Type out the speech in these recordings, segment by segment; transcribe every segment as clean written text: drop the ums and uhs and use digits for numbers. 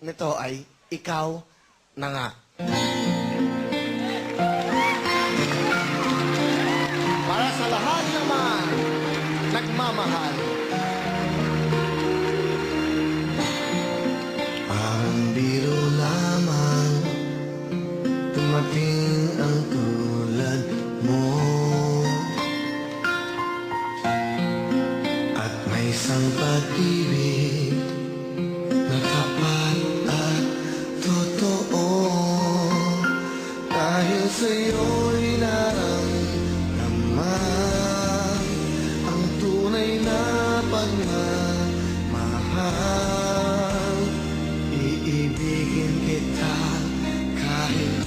nito ay Ikaw na Nga. Para sa lahat naman nagmamahal. Ang biro lamang dumating ang tulad mo, at may isang pag-ibig na tapat at totoo. Dahil sa'yo'y naramdaman ang tunay na pagmamahal. Iibigin kita kahit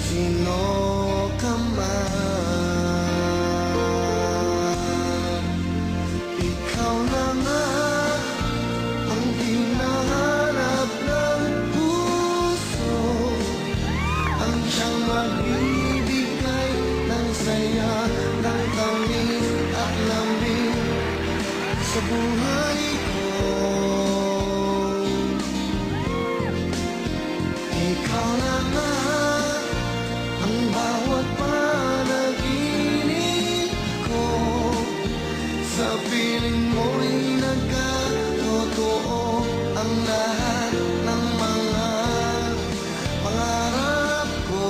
sino ka man. Ikaw na nga ang hinahanap ng puso, ang siyang magbibigay ng saya, ng tamis at lambing sa buhay ko. Ikaw na nga ang bawat panaginip ko, sa piling mo'y nagkatotoo ang lahat ng mga pangarap ko.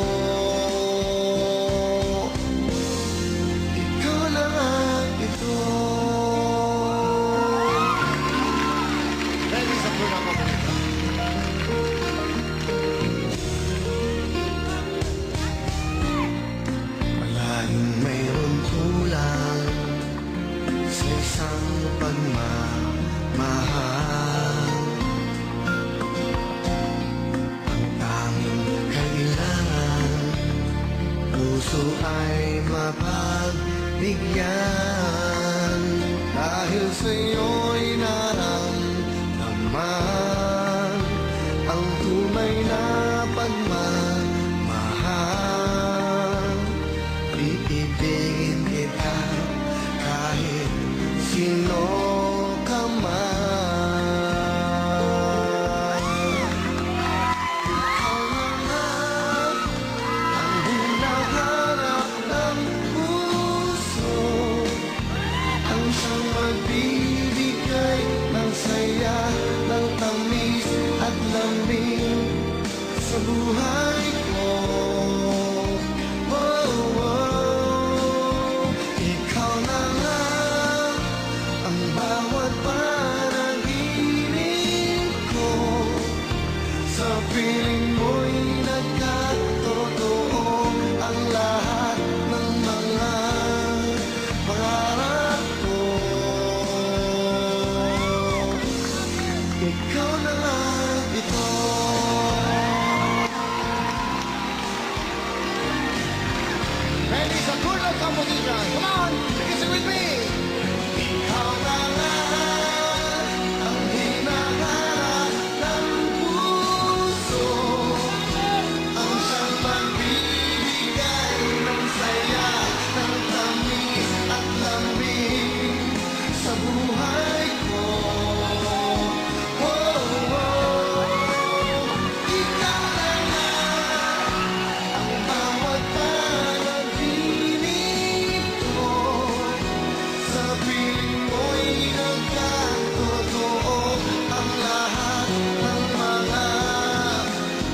Ikaw na nga ito. Ready sa programa ko. Palaging mayroon kulang sa isang pagmamahal. Ang tanging kailangan, puso ay mapagbigyan. Dahil sa'yo'y naramdaman ang tunay na pagmamahal. Iibigin kita kahit sino ka man. Ikaw na nga ang hinahanap ng puso, ang siyang magbibigay ng saya, ng tamis at lambing sa buhay ko. Oh, oh. Ikaw na nga ang bawat panaginip ko, sa piling mo'y nagkatotoo ang lahat ng mga pangarap ko. Ikaw na nga ito. Ready sa Kurlog Composition. Come on, sing it with me. Ikaw na nga ang hinahanap ng puso, ang siyang magbibigay ng saya, ng tamis at lambing sa buhay ko. Oh, oh. Ikaw na nga ang bawat panaginip ko, sa piling mo'y nagkatotoo ang lahat ng mga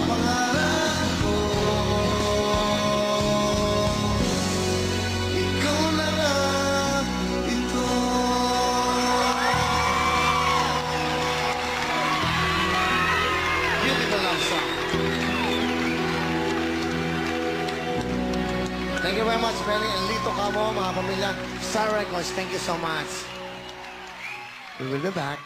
pangarap ko. Ikaw na nga ito. Beautiful love song. Thank you very much, Benny and Lito Cabo, mga pamilya Star Records. Thank you so much. We will be back.